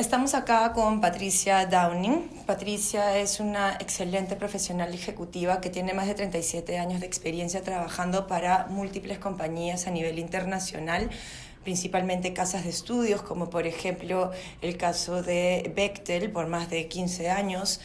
Estamos acá con Patricia Downing. Patricia es una excelente profesional ejecutiva que tiene más de 37 años de experiencia trabajando para múltiples compañías a nivel internacional, principalmente casas de estudios, como por ejemplo el caso de Bechtel por más de 15 años,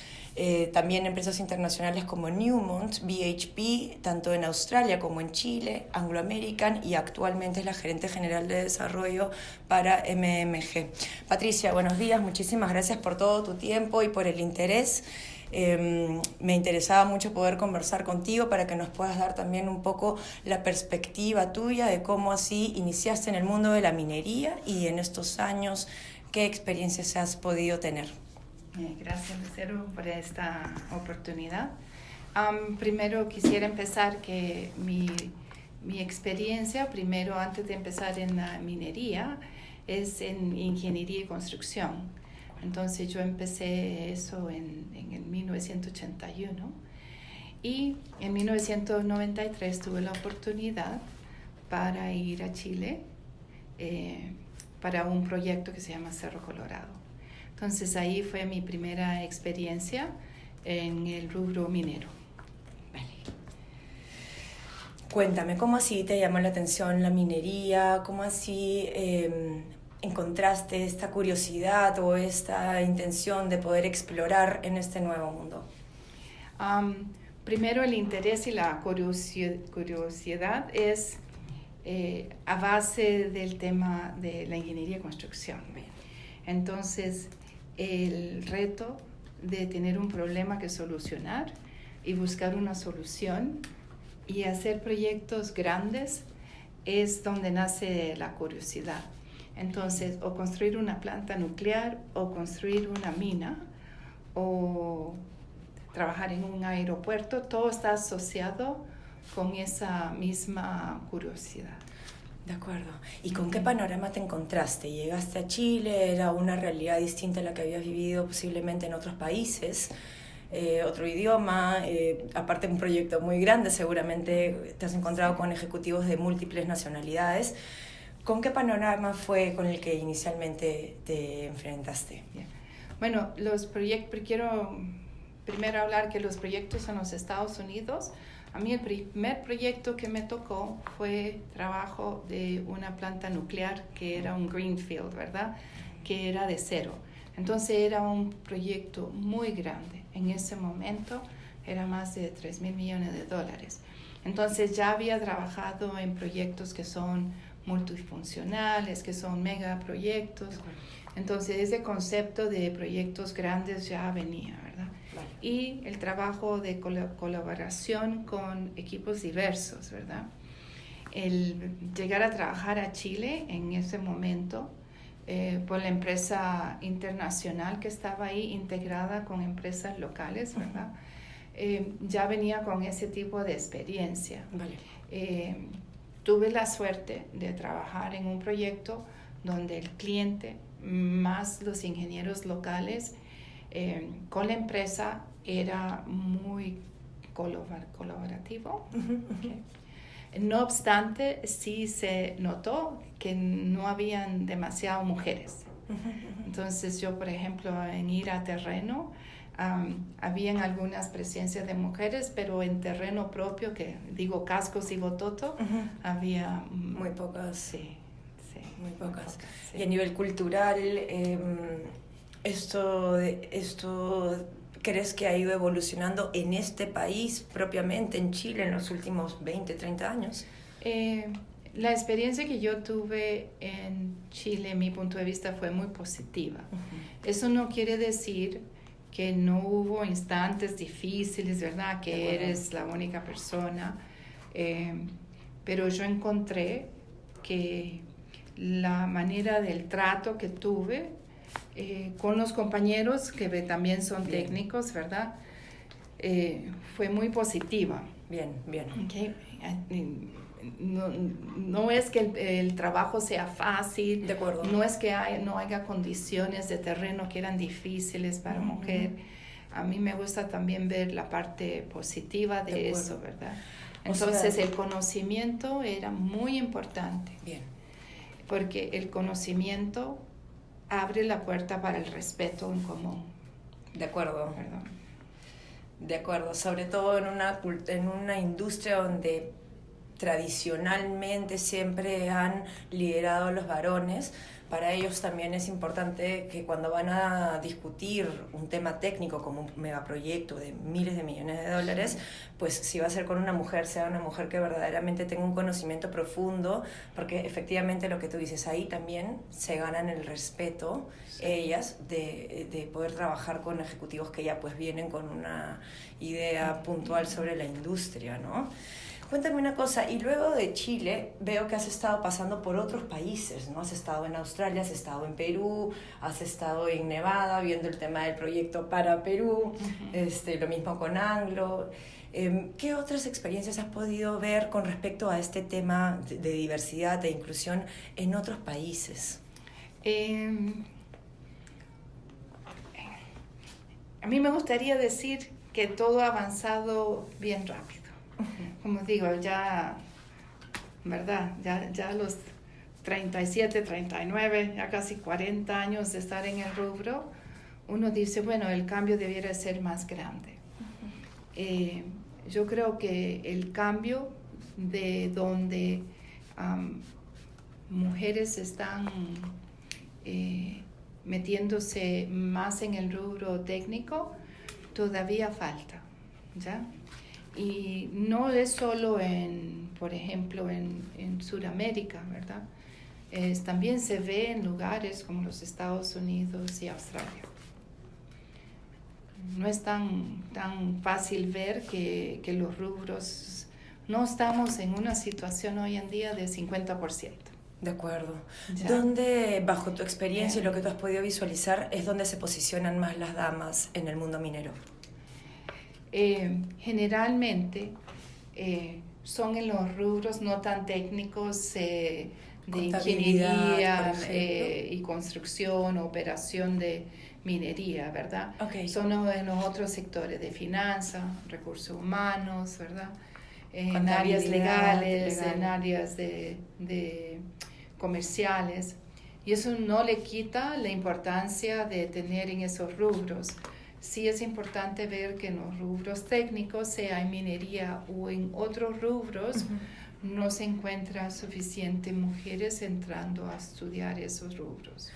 también empresas internacionales como Newmont, BHP, tanto en Australia como en Chile, Anglo American, y actualmente es la gerente general de desarrollo para MMG. Patricia, buenos días, muchísimas gracias por todo tu tiempo y por el interés. Me interesaba mucho poder conversar contigo para que nos puedas dar también un poco la perspectiva tuya de cómo así iniciaste en el mundo de la minería y en estos años qué experiencias has podido tener. Gracias, Lucero, por esta oportunidad. Primero quisiera empezar que mi experiencia, primero antes de empezar en la minería, es en ingeniería y construcción. Entonces yo empecé eso en el 1981 y en 1993 tuve la oportunidad para ir a Chile para un proyecto que se llama Cerro Colorado. Entonces ahí fue mi primera experiencia en el rubro minero. Vale. Cuéntame, ¿cómo así te llamó la atención la minería? ¿Cómo así encontraste esta curiosidad o esta intención de poder explorar en este nuevo mundo? Primero el interés y la curiosidad es a base del tema de la ingeniería y construcción. Entonces, el reto de tener un problema que solucionar y buscar una solución y hacer proyectos grandes es donde nace la curiosidad. Entonces, o construir una planta nuclear, o construir una mina, o trabajar en un aeropuerto, todo está asociado con esa misma curiosidad. De acuerdo. ¿Y con qué panorama te encontraste? ¿Llegaste a Chile? ¿Era una realidad distinta a la que habías vivido posiblemente en otros países? Otro idioma, aparte de un proyecto muy grande, seguramente te has encontrado con ejecutivos de múltiples nacionalidades. ¿Con qué panorama fue con el que inicialmente te enfrentaste? Bueno, los proyectos, quiero primero hablar que los proyectos en los Estados Unidos, a mí el primer proyecto que me tocó fue trabajo de una planta nuclear que era un greenfield, ¿verdad? Que era de cero. Entonces era un proyecto muy grande. En ese momento era más de $3,000 millones. Entonces ya había trabajado en proyectos que son multifuncionales, que son megaproyectos. Entonces ese concepto de proyectos grandes ya venía, ¿verdad? Vale. Y el trabajo de colaboración con equipos diversos, ¿verdad? El llegar a trabajar a Chile en ese momento por la empresa internacional que estaba ahí integrada con empresas locales, ¿verdad? Ya venía con ese tipo de experiencia. Vale. Tuve la suerte de trabajar en un proyecto donde el cliente más los ingenieros locales con la empresa era muy colaborativo. Okay. No obstante, sí se notó que no habían demasiado mujeres. Entonces yo, por ejemplo, en ir a terreno, habían algunas presencias de mujeres, pero en terreno propio, que digo Cascos y Bototo, había muy pocas. Sí. Muy pocas. Sí. Y a nivel cultural, esto ¿crees que ha ido evolucionando en este país, propiamente en Chile, en los últimos 20, 30 años? La experiencia que yo tuve en Chile, en mi punto de vista, fue muy positiva. Eso no quiere decir que no hubo instantes difíciles, ¿verdad? Que eres la única persona. Pero yo encontré que la manera del trato que tuve con los compañeros, que también son técnicos, ¿verdad? Fue muy positiva. Bien. Okay. No es que el trabajo sea fácil, de acuerdo. No es que no haya condiciones de terreno que eran difíciles para mujer. A mí me gusta también ver la parte positiva de eso, ¿verdad? Entonces el conocimiento era muy importante. Bien. Porque el conocimiento abre la puerta para el respeto en común. De acuerdo. Perdón. De acuerdo, sobre todo en una industria donde tradicionalmente siempre han liderado los varones. Para ellos también es importante que cuando van a discutir un tema técnico como un megaproyecto de miles de millones de dólares, pues si va a ser con una mujer, sea una mujer que verdaderamente tenga un conocimiento profundo, porque efectivamente lo que tú dices, ahí también se ganan el respeto, ellas, de poder trabajar con ejecutivos que ya pues vienen con una idea puntual sobre la industria, ¿no? Cuéntame una cosa, y luego de Chile veo que has estado pasando por otros países, ¿no? Has estado en Australia, has estado en Perú, has estado en Nevada viendo el tema del proyecto para Perú, lo mismo con Anglo. ¿Qué otras experiencias has podido ver con respecto a este tema de diversidad, de inclusión en otros países? A mí me gustaría decir que todo ha avanzado bien rápido. Como digo, ya, ¿verdad? Ya los 37, 39, ya casi 40 años de estar en el rubro, uno dice, bueno, el cambio debiera ser más grande. Yo creo que el cambio de donde mujeres están metiéndose más en el rubro técnico, todavía falta, ¿ya? Y no es solo por ejemplo, en Sudamérica, ¿verdad? También se ve en lugares como los Estados Unidos y Australia. No es tan fácil ver que los rubros, no estamos en una situación hoy en día de 50%. De acuerdo. ¿Ya? ¿Dónde, bajo tu experiencia y lo que tú has podido visualizar, es donde se posicionan más las damas en el mundo minero? Generalmente son en los rubros no tan técnicos de ingeniería y construcción, operación de minería, ¿verdad? Okay. Son en los otros sectores de finanzas, recursos humanos, ¿verdad? En áreas legales, en áreas de comerciales. Y eso no le quita la importancia de tener en esos rubros. Sí es importante ver que en los rubros técnicos, sea en minería o en otros rubros, no se encuentra suficiente mujeres entrando a estudiar esos rubros.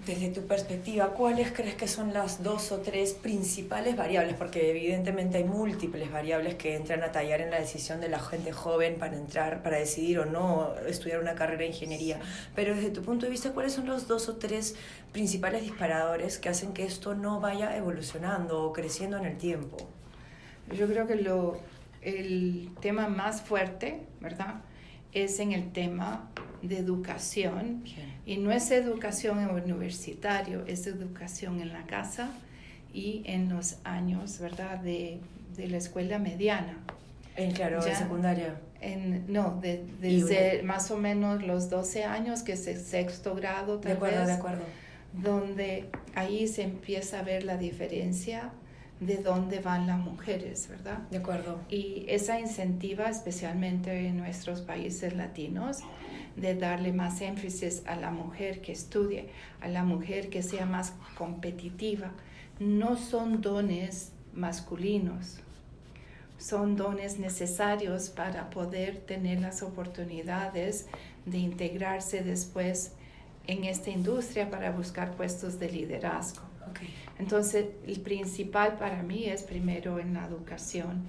Desde tu perspectiva, ¿cuáles crees que son las 2 o 3 principales variables? Porque evidentemente hay múltiples variables que entran a tallar en la decisión de la gente joven para decidir o no estudiar una carrera de ingeniería. Pero desde tu punto de vista, ¿cuáles son los 2 o 3 principales disparadores que hacen que esto no vaya evolucionando o creciendo en el tiempo? Yo creo que el tema más fuerte, ¿verdad?, es en el tema de educación. Bien. Y no es educación universitaria, es educación en la casa y en los años, ¿verdad?, de la escuela mediana. En secundaria. Desde más o menos los 12 años, que es el sexto grado tal vez. De acuerdo. Donde ahí se empieza a ver la diferencia de dónde van las mujeres, ¿verdad? De acuerdo. Y esa incentiva, especialmente en nuestros países latinos, de darle más énfasis a la mujer que estudie, a la mujer que sea más competitiva. No son dones masculinos, son dones necesarios para poder tener las oportunidades de integrarse después en esta industria para buscar puestos de liderazgo. Okay. Entonces, el principal para mí es primero en la educación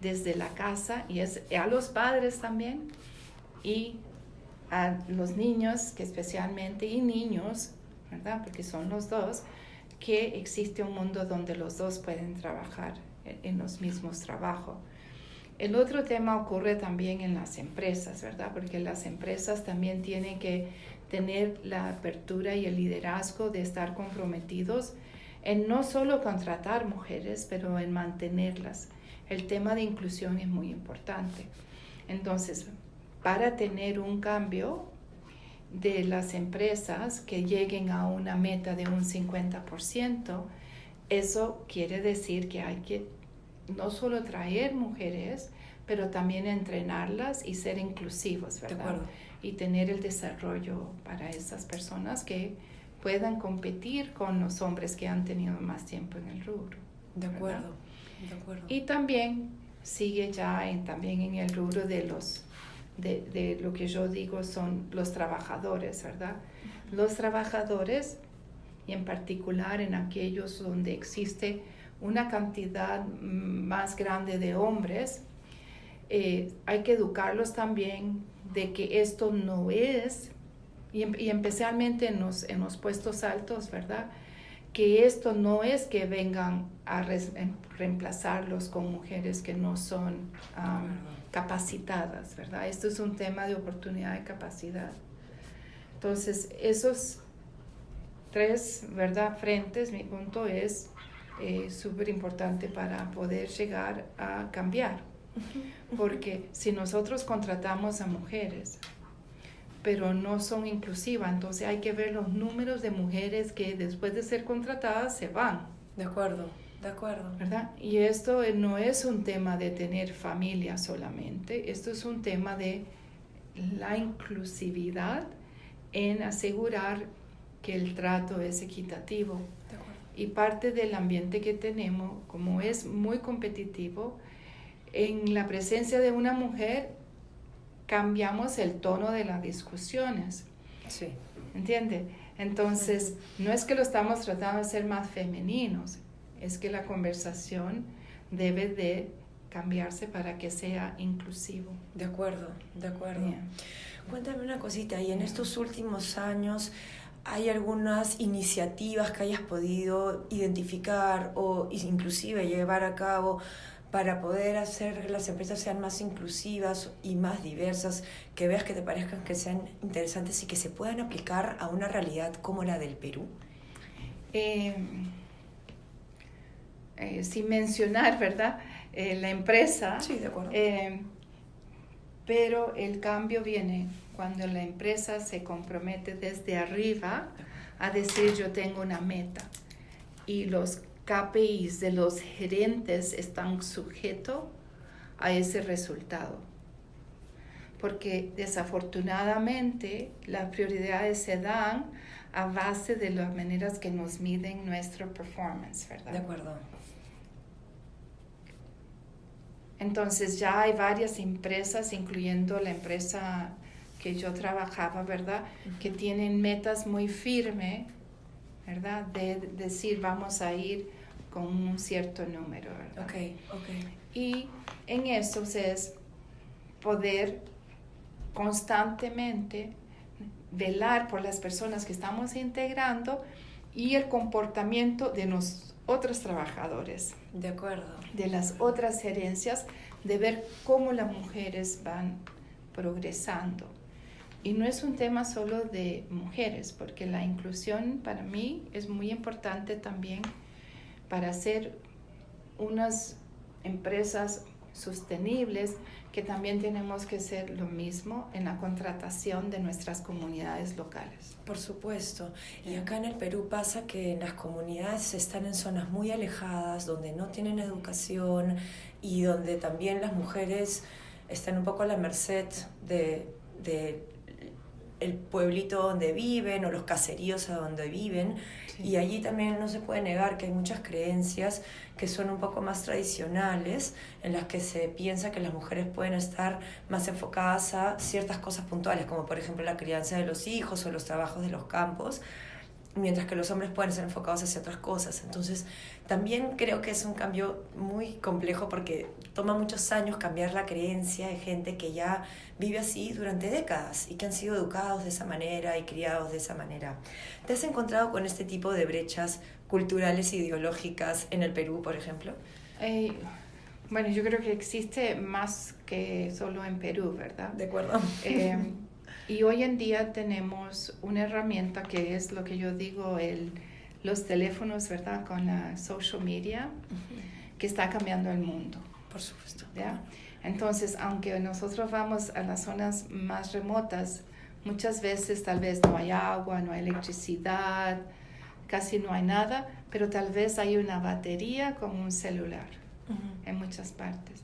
desde la casa, y es a los padres también y a los niños, que especialmente, y niños, ¿verdad?, porque son los dos, que existe un mundo donde los dos pueden trabajar en los mismos trabajos. El otro tema ocurre también en las empresas, ¿verdad?, porque las empresas también tienen que tener la apertura y el liderazgo de estar comprometidos en no solo contratar mujeres, pero en mantenerlas. El tema de inclusión es muy importante. Entonces, para tener un cambio de las empresas que lleguen a una meta de un 50%, eso quiere decir que hay que no solo traer mujeres, pero también entrenarlas y ser inclusivos, ¿verdad? Y tener el desarrollo para esas personas que puedan competir con los hombres que han tenido más tiempo en el rubro. De acuerdo, ¿verdad? de acuerdo. Y también sigue ya también en el rubro de lo que yo digo son los trabajadores, ¿verdad? Los trabajadores, y en particular en aquellos donde existe una cantidad más grande de hombres, hay que educarlos también de que esto no es, y especialmente en los puestos altos, ¿verdad? Que esto no es que vengan a reemplazarlos con mujeres que no son capacitadas, ¿verdad? Esto es un tema de oportunidad de capacidad. Entonces, esos tres, ¿verdad?, frentes, mi punto es súper importante para poder llegar a cambiar. Porque si nosotros contratamos a mujeres, pero no son inclusivas, entonces hay que ver los números de mujeres que después de ser contratadas se van. De acuerdo, de acuerdo. ¿Verdad? Y esto no es un tema de tener familia solamente, esto es un tema de la inclusividad en asegurar que el trato es equitativo. De acuerdo. Y parte del ambiente que tenemos, como es muy competitivo, en la presencia de una mujer cambiamos el tono de las discusiones. Sí. ¿Entiende? Entonces, no es que lo estamos tratando de ser más femeninos, es que la conversación debe de cambiarse para que sea inclusivo. De acuerdo, de acuerdo. Bien. Cuéntame una cosita, y en estos últimos años, ¿hay algunas iniciativas que hayas podido identificar o inclusive llevar a cabo para poder hacer que las empresas sean más inclusivas y más diversas, que veas que te parezcan que sean interesantes y que se puedan aplicar a una realidad como la del Perú? Sin mencionar, ¿verdad?, la empresa. Sí, de acuerdo. Pero el cambio viene cuando la empresa se compromete desde arriba a decir yo tengo una meta y los KPIs de los gerentes están sujetos a ese resultado. Porque desafortunadamente las prioridades se dan a base de las maneras que nos miden nuestro performance, ¿verdad? De acuerdo. Entonces ya hay varias empresas, incluyendo la empresa que yo trabajaba, ¿verdad?, que tienen metas muy firmes, ¿verdad?, de decir vamos a ir con un cierto número, ¿verdad? Ok. Y en eso es poder constantemente velar por las personas que estamos integrando y el comportamiento de los otros trabajadores. De acuerdo. De las otras gerencias, de ver cómo las mujeres van progresando. Y no es un tema solo de mujeres, porque la inclusión para mí es muy importante también para hacer unas empresas sostenibles, que también tenemos que hacer lo mismo en la contratación de nuestras comunidades locales. Por supuesto. Y acá en el Perú pasa que en las comunidades están en zonas muy alejadas, donde no tienen educación y donde también las mujeres están un poco a la merced de el pueblito donde viven o los caseríos a donde viven. Sí. Y allí también no se puede negar que hay muchas creencias que son un poco más tradicionales, en las que se piensa que las mujeres pueden estar más enfocadas a ciertas cosas puntuales, como por ejemplo la crianza de los hijos o los trabajos de los campos, mientras que los hombres pueden ser enfocados hacia otras cosas. Entonces, también creo que es un cambio muy complejo porque toma muchos años cambiar la creencia de gente que ya vive así durante décadas y que han sido educados de esa manera y criados de esa manera. ¿Te has encontrado con este tipo de brechas culturales e ideológicas en el Perú, por ejemplo? Bueno, yo creo que existe más que solo en Perú, ¿verdad? De acuerdo. Y hoy en día tenemos una herramienta que es lo que yo digo, los teléfonos, ¿verdad?, con la social media, que está cambiando el mundo. Por supuesto. ¿Ya? Entonces, aunque nosotros vamos a las zonas más remotas, muchas veces tal vez no hay agua, no hay electricidad, casi no hay nada, pero tal vez hay una batería como un celular en muchas partes.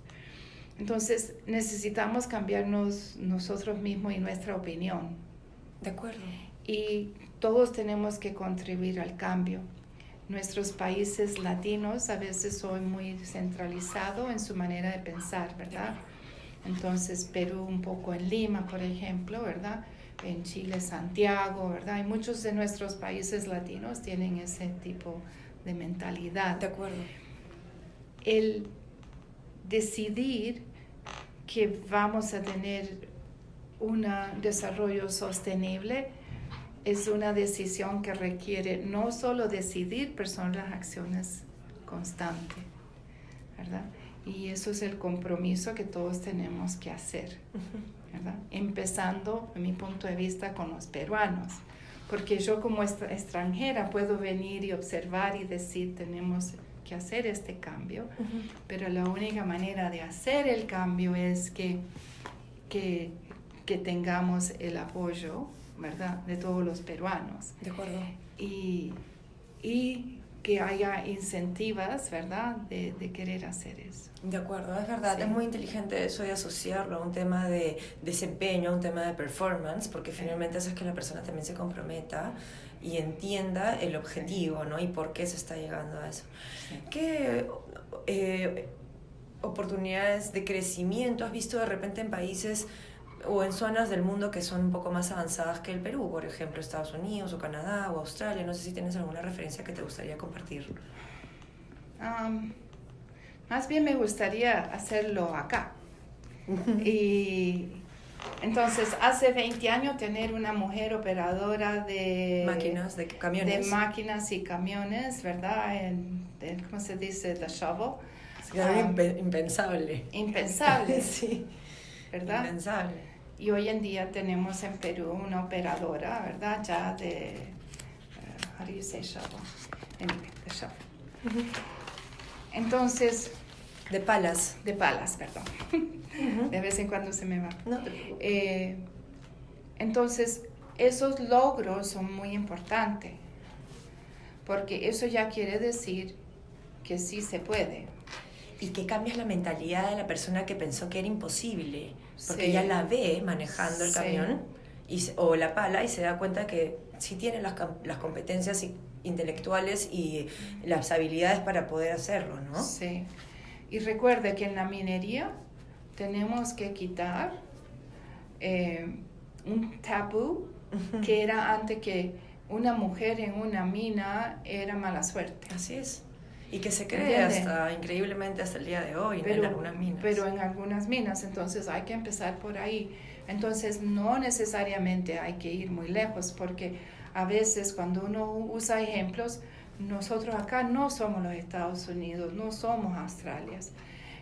Entonces, necesitamos cambiarnos nosotros mismos y nuestra opinión. De acuerdo. y todos tenemos que contribuir al cambio. Nuestros países latinos a veces son muy centralizados en su manera de pensar, ¿verdad? Entonces, Perú un poco en Lima, por ejemplo, ¿verdad? En Chile, Santiago, ¿verdad? Y muchos de nuestros países latinos tienen ese tipo de mentalidad. De acuerdo. El decidir que vamos a tener un desarrollo sostenible es una decisión que requiere no solo decidir, pero son las acciones constantes, ¿verdad? Y eso es el compromiso que todos tenemos que hacer, ¿verdad? Empezando, en mi punto de vista, con los peruanos. Porque yo como extranjera puedo venir y observar y decir, tenemos que hacer este cambio, pero la única manera de hacer el cambio es que tengamos el apoyo, ¿verdad?, de todos los peruanos. De acuerdo. Y que haya incentivos, ¿verdad?, de querer hacer eso. De acuerdo, es verdad, Sí. es muy inteligente eso de asociarlo a un tema de desempeño, a un tema de performance, porque finalmente eso es que la persona también se comprometa y entienda el objetivo, ¿no? Y por qué se está llegando a eso. Sí. ¿Qué oportunidades de crecimiento has visto de repente en países o en zonas del mundo que son un poco más avanzadas que el Perú, por ejemplo, Estados Unidos o Canadá o Australia? No sé si tienes alguna referencia que te gustaría compartir. Más bien me gustaría hacerlo acá. Y entonces, hace 20 años tener una mujer operadora de máquinas, de camiones. De máquinas y camiones, ¿verdad? ¿Cómo se dice? The shovel. Impensable. Impensable. Sí. ¿Verdad? Impensable. Y hoy en día tenemos en Perú una operadora, ¿verdad? Ya de, how do you say shovel? Anyway, the shovel. Entonces, de palas, perdón. De vez en cuando se me va. No te preocupes. Entonces, esos logros son muy importantes, porque eso ya quiere decir que sí se puede. Y que cambias la mentalidad de la persona que pensó que era imposible, porque Sí. ya la ve manejando el Sí. camión o la pala y se da cuenta que sí tiene las competencias intelectuales y las habilidades para poder hacerlo, ¿no? Sí. Y recuerde que en la minería tenemos que quitar un tabú que era antes, que una mujer en una mina era mala suerte. Así es. Y que se cree increíblemente hasta el día de hoy, en algunas minas. Pero en algunas minas, entonces hay que empezar por ahí. Entonces no necesariamente hay que ir muy lejos, porque a veces cuando uno usa ejemplos, nosotros acá no somos los Estados Unidos, no somos Australia.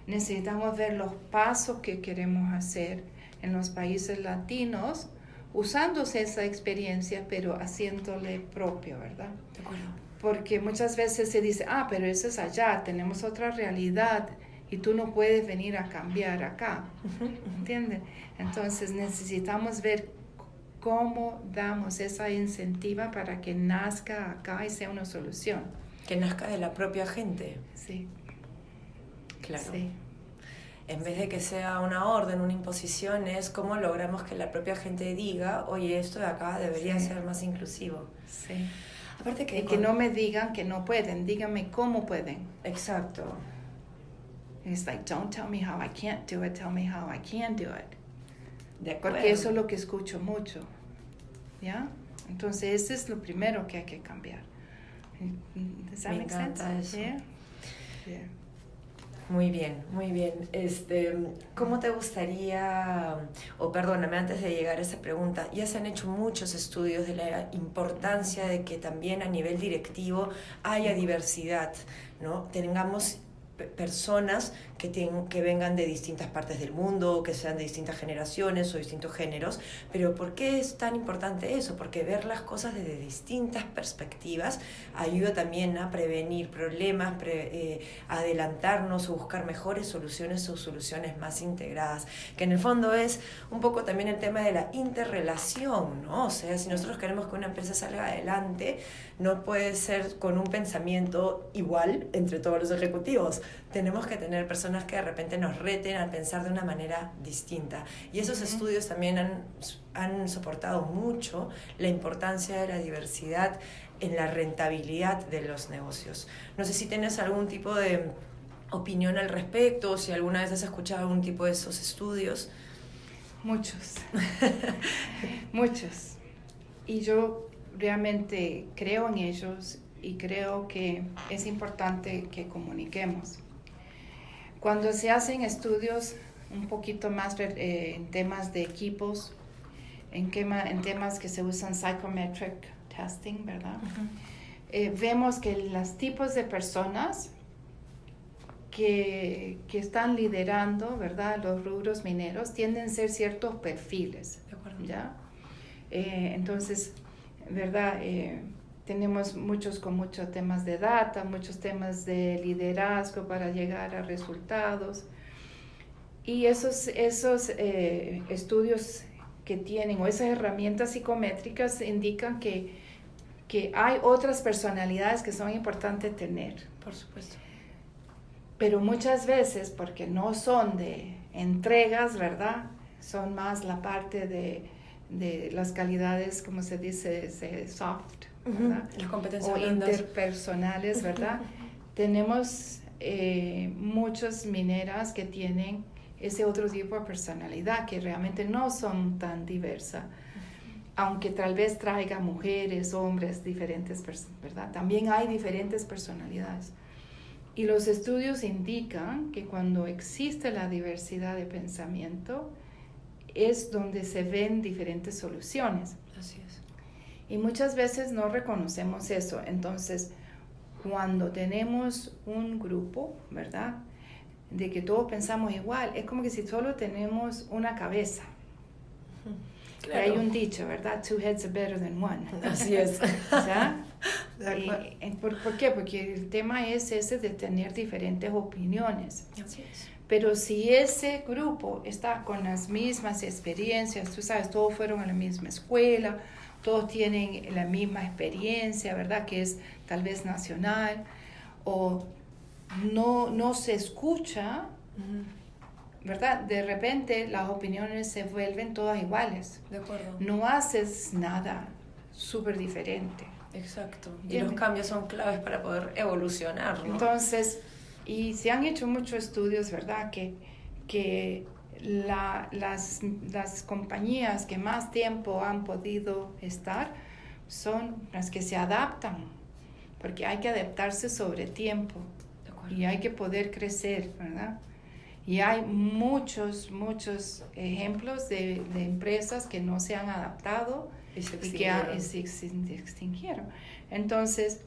Necesitamos ver los pasos que queremos hacer en los países latinos, usándose esa experiencia, pero haciéndole propio, ¿verdad? De acuerdo. Porque muchas veces se dice, pero eso es allá, tenemos otra realidad y tú no puedes venir a cambiar acá, ¿entiendes? Entonces necesitamos ver cómo damos esa incentiva para que nazca acá y sea una solución. Que nazca de la propia gente. Sí. Claro. Sí. En vez de que sea una orden, una imposición, es cómo logramos que la propia gente diga, oye, esto de acá debería ser más inclusivo. Sí. Aparte que... Y que no me digan que no pueden, díganme cómo pueden. Exacto. And it's like, don't tell me how I can't do it, tell me how I can do it. De acuerdo. Porque eso es lo que escucho mucho, ¿ya? Entonces, eso es lo primero que hay que cambiar. Does that Me make encanta sense? eso. Yeah? Yeah. Muy bien, muy bien. ¿Cómo te gustaría, o perdóname, antes de llegar a esa pregunta, ya se han hecho muchos estudios de la importancia de que también a nivel directivo haya diversidad, ¿no? Tengamos personas que vengan de distintas partes del mundo, que sean de distintas generaciones o distintos géneros, pero ¿por qué es tan importante eso? Porque ver las cosas desde distintas perspectivas ayuda también a prevenir problemas, adelantarnos o buscar mejores soluciones o soluciones más integradas, que en el fondo es un poco también el tema de la interrelación, ¿no? O sea, si nosotros queremos que una empresa salga adelante, no puede ser con un pensamiento igual entre todos los ejecutivos, tenemos que tener personas que de repente nos reten a pensar de una manera distinta. Y esos estudios también han soportado mucho la importancia de la diversidad en la rentabilidad de los negocios. No sé si tienes algún tipo de opinión al respecto, o si alguna vez has escuchado algún tipo de esos estudios. Muchos, muchos. Y yo realmente creo en ellos y creo que es importante que comuniquemos. Cuando se hacen estudios un poquito más en temas de equipos, en temas que se usan psychometric testing, ¿verdad? Vemos que los tipos de personas que están liderando, ¿verdad?, los rubros mineros tienden a ser ciertos perfiles. De acuerdo. ¿Ya? Entonces, ¿verdad? Tenemos muchos temas de data, muchos temas de liderazgo para llegar a resultados. Y esos estudios que tienen, o esas herramientas psicométricas, indican que hay otras personalidades que son importantes tener. Por supuesto. Pero muchas veces, porque no son de entregas, ¿verdad?, son más la parte de las calidades, como se dice, soft, ¿verdad? Las competencias o blandas. interpersonales, ¿verdad? Tenemos muchas mineras que tienen ese otro tipo de personalidad, que realmente no son tan diversas, aunque tal vez traiga mujeres, hombres, diferentes, ¿verdad? También hay diferentes personalidades. Y los estudios indican que cuando existe la diversidad de pensamiento es donde se ven diferentes soluciones. Así es. Y muchas veces no reconocemos eso. Entonces, cuando tenemos un grupo, ¿verdad?, de que todos pensamos igual, es como que si solo tenemos una cabeza. Claro. Hay un dicho, ¿verdad? Two heads are better than one. Así es. ¿Ya? ¿Por qué? Porque el tema es ese de tener diferentes opiniones. Así es. Pero si ese grupo está con las mismas experiencias, tú sabes, todos fueron a la misma escuela, todos tienen la misma experiencia, ¿verdad?, que es tal vez nacional, o no se escucha, ¿verdad? De repente las opiniones se vuelven todas iguales. De acuerdo. No haces nada súper diferente. Exacto. Y los cambios son claves para poder evolucionar, ¿no? Entonces, y se han hecho muchos estudios, ¿verdad?, que las compañías que más tiempo han podido estar son las que se adaptan, porque hay que adaptarse sobre tiempo y hay que poder crecer, ¿verdad? Y hay muchos ejemplos de empresas que no se han adaptado y se extinguieron. Entonces,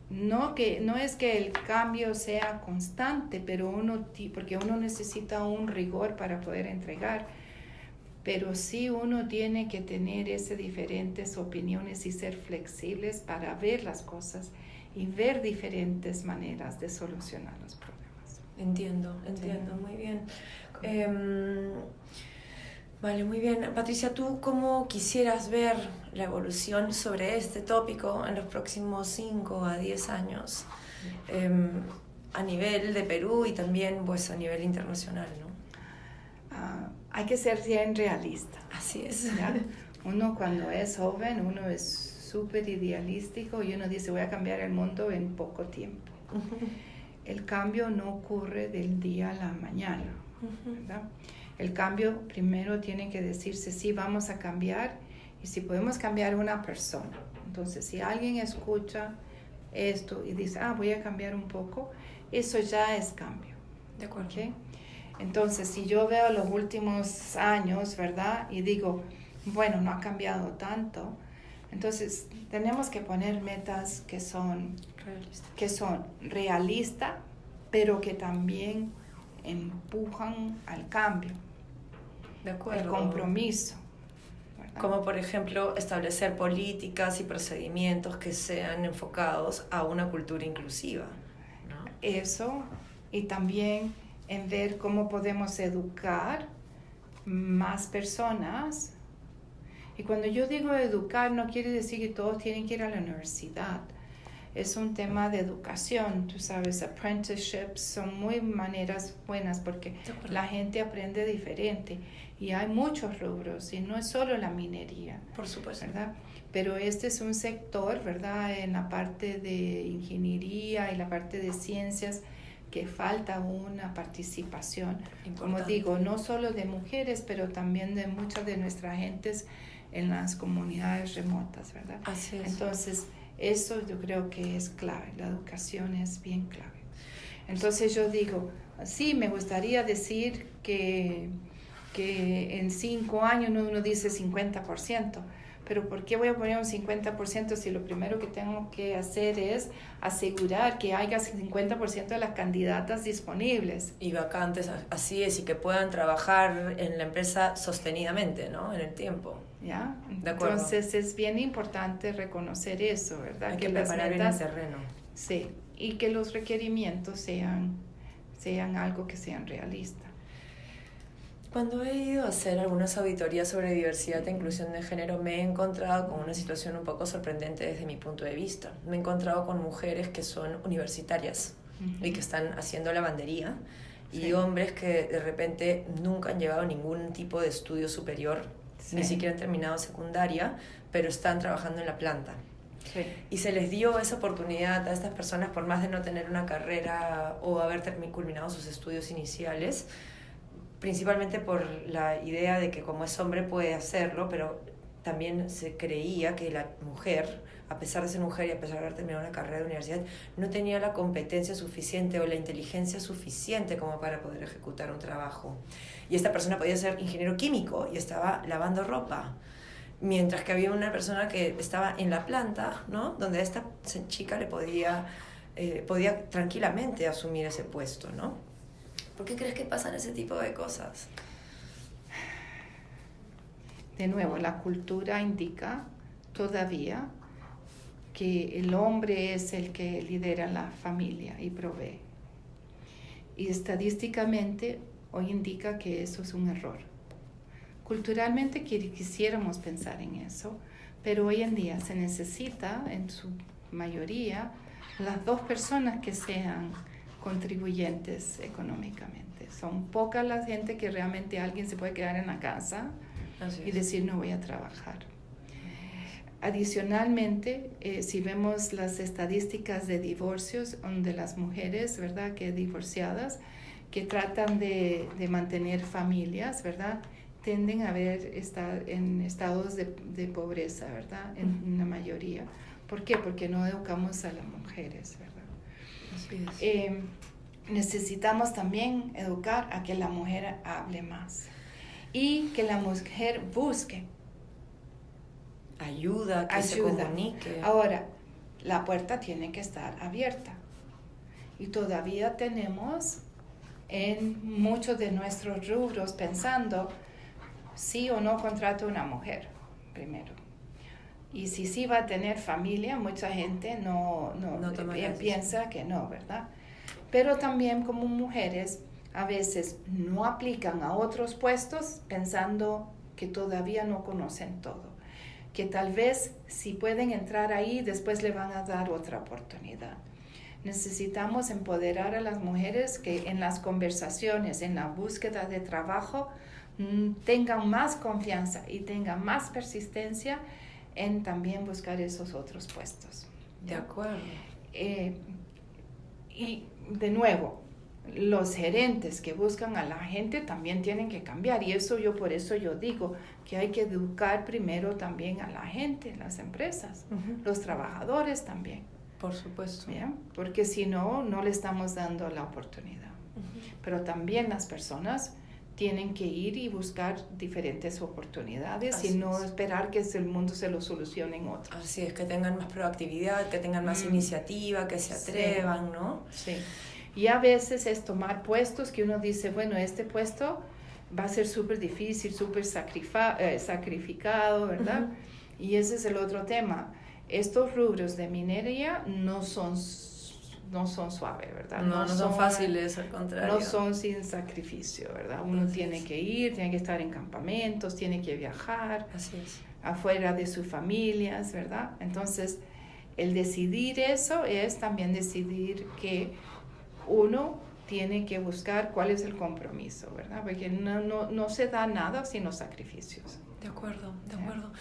no es que el cambio sea constante, pero porque uno necesita un rigor para poder entregar, pero sí uno tiene que tener esas diferentes opiniones y ser flexibles para ver las cosas y ver diferentes maneras de solucionar los problemas. Entiendo, sí. Muy bien. Vale, muy bien. Patricia, ¿tú cómo quisieras ver la evolución sobre este tópico en los próximos 5 a 10 años? A nivel de Perú y también pues, a nivel internacional, ¿no? Hay que ser bien realista. Así es. ¿Ya? Uno cuando es joven, uno es súper idealístico y uno dice voy a cambiar el mundo en poco tiempo. El cambio no ocurre del día a la mañana, ¿verdad? El cambio primero tiene que decirse sí, vamos a cambiar, y si podemos cambiar una persona. Entonces, si alguien escucha esto y dice, voy a cambiar un poco, eso ya es cambio. De acuerdo. ¿Okay? Entonces, si yo veo los últimos años, ¿verdad? Y digo, bueno, no ha cambiado tanto, entonces tenemos que poner metas que son realistas, pero que también empujan al cambio. De acuerdo. El compromiso. ¿Verdad? Como por ejemplo establecer políticas y procedimientos que sean enfocados a una cultura inclusiva, ¿no? Eso, y también en ver cómo podemos educar más personas. Y cuando yo digo educar, no quiere decir que todos tienen que ir a la universidad. es un tema de educación, tú sabes, apprenticeships son muy maneras buenas porque la gente aprende diferente y hay muchos rubros y no es solo la minería. Por supuesto. ¿Verdad? Pero este es un sector, ¿verdad? En la parte de ingeniería y la parte de ciencias que falta una participación, como digo, no solo de mujeres, pero también de muchas de nuestras gentes en las comunidades remotas, ¿verdad? Así es. Entonces, eso yo creo que es clave, la educación es bien clave. Entonces yo digo, sí, me gustaría decir que en 5 años uno dice 50%, pero ¿por qué voy a poner un 50% si lo primero que tengo que hacer es asegurar que haya 50% de las candidatas disponibles? Y vacantes, así es, y que puedan trabajar en la empresa sostenidamente, ¿no? En el tiempo. ¿Ya? De acuerdo. Entonces es bien importante reconocer eso, ¿verdad? Hay que preparar bien el terreno. Sí, y que los requerimientos sean algo que sean realistas. Cuando he ido a hacer algunas auditorías sobre diversidad e inclusión de género, me he encontrado con una situación un poco sorprendente desde mi punto de vista. Me he encontrado con mujeres que son universitarias y que están haciendo lavandería, y hombres que de repente nunca han llevado ningún tipo de estudio superior, ni siquiera han terminado secundaria, pero están trabajando en la planta. Sí. Y se les dio esa oportunidad a estas personas, por más de no tener una carrera o haber culminado sus estudios iniciales, principalmente por la idea de que como es hombre puede hacerlo, pero también se creía que la mujer, a pesar de ser mujer y a pesar de haber terminado una carrera de universidad, no tenía la competencia suficiente o la inteligencia suficiente como para poder ejecutar un trabajo. Y esta persona podía ser ingeniero químico y estaba lavando ropa, mientras que había una persona que estaba en la planta, ¿no? Donde esta chica le podía tranquilamente asumir ese puesto, ¿no? ¿Por qué crees que pasan ese tipo de cosas? De nuevo, la cultura indica todavía que el hombre es el que lidera la familia y provee. Y estadísticamente hoy indica que eso es un error. Culturalmente quisiéramos pensar en eso, pero hoy en día se necesita, en su mayoría, las dos personas que sean contribuyentes económicamente. Son pocas la gente que realmente alguien se puede quedar en la casa y decir no voy a trabajar. Adicionalmente, si vemos las estadísticas de divorcios, donde las mujeres, ¿verdad?, que divorciadas, que tratan de mantener familias, ¿verdad?, tienden a estar en estados de pobreza, ¿verdad?, en la mayoría. ¿Por qué? Porque no educamos a las mujeres, ¿verdad? Necesitamos también educar a que la mujer hable más y que la mujer busque ayuda, que se comunique. Ahora, la puerta tiene que estar abierta y todavía tenemos en muchos de nuestros rubros pensando sí o no contrato a una mujer primero. Y si sí va a tener familia, mucha gente no piensa que no, ¿verdad? Pero también como mujeres a veces no aplican a otros puestos pensando que todavía no conocen todo. Que tal vez si pueden entrar ahí, después le van a dar otra oportunidad. Necesitamos empoderar a las mujeres que en las conversaciones, en la búsqueda de trabajo, tengan más confianza y tengan más persistencia en también buscar esos otros puestos. De acuerdo. Y de nuevo, los gerentes que buscan a la gente también tienen que cambiar, y por eso yo digo que hay que educar primero también a la gente, las empresas, los trabajadores también. Por supuesto. ¿Bien? Porque si no, no le estamos dando la oportunidad. Pero también las personas tienen que ir y buscar diferentes oportunidades. Así y no esperar que el mundo se lo solucione en otros. Así es, que tengan más proactividad, que tengan más iniciativa, que se atrevan, ¿no? Sí. Y a veces es tomar puestos que uno dice, bueno, este puesto va a ser súper difícil, súper sacrificado, ¿verdad? Y ese es el otro tema. Estos rubros de minería no son suaves, ¿verdad? No son fáciles, al contrario. No son sin sacrificio, ¿verdad? Uno tiene que ir, tiene que estar en campamentos, tiene que viajar. Así es. Afuera de sus familias, ¿verdad? Entonces, el decidir eso es también decidir que uno tiene que buscar cuál es el compromiso, ¿verdad? Porque no se da nada sin los sacrificios. De acuerdo, de acuerdo.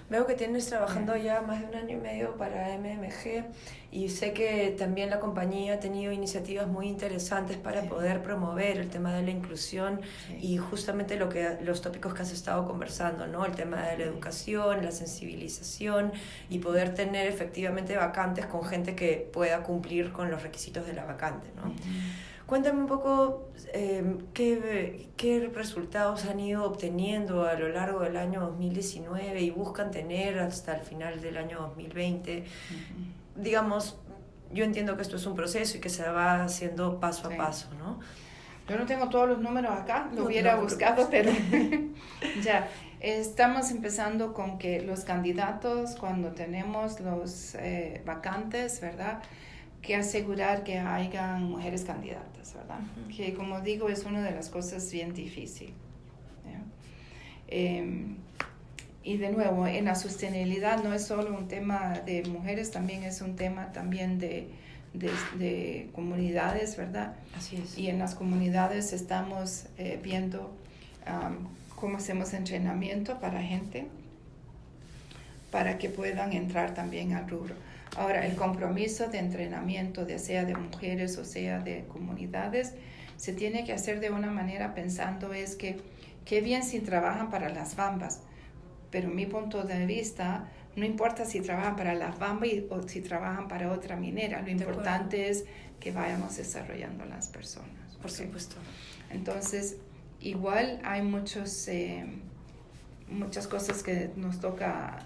Veo que tienes trabajando ya más de 1 año y medio para MMG y sé que también la compañía ha tenido iniciativas muy interesantes para poder promover el tema de la inclusión y justamente los tópicos que has estado conversando, ¿no? El tema de la educación, la sensibilización y poder tener efectivamente vacantes con gente que pueda cumplir con los requisitos de la vacante, ¿no? Cuéntame un poco qué resultados han ido obteniendo a lo largo del año 2019 y buscan tener hasta el final del año 2020. Digamos, yo entiendo que esto es un proceso y que se va haciendo paso a paso, ¿no? Yo no tengo todos los números acá, lo hubiera buscado, pero ya. Estamos empezando con que los candidatos, cuando tenemos los vacantes, ¿verdad?, que asegurar que hayan mujeres candidatas, ¿verdad? Que, como digo, es una de las cosas bien difíciles. Y de nuevo, en la sostenibilidad no es solo un tema de mujeres, también es un tema también de comunidades, ¿verdad? Así es. Y en las comunidades estamos viendo cómo hacemos entrenamiento para gente, para que puedan entrar también al rubro. Ahora, el compromiso de entrenamiento, ya sea de mujeres o sea de comunidades, se tiene que hacer de una manera pensando es que qué bien si trabajan para las Bambas, pero mi punto de vista, no importa si trabajan para las Bambas o si trabajan para otra minera, lo importante es que vayamos desarrollando las personas. Por supuesto. Entonces, igual hay muchas cosas que nos toca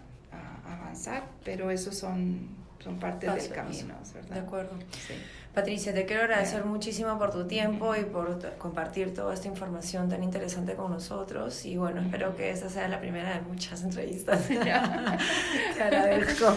avanzar, pero esos son parte del camino, ¿verdad? De acuerdo. Sí. Patricia, te quiero agradecer muchísimo por tu tiempo y por compartir toda esta información tan interesante con nosotros. Y bueno, espero que esta sea la primera de muchas entrevistas. Te agradezco.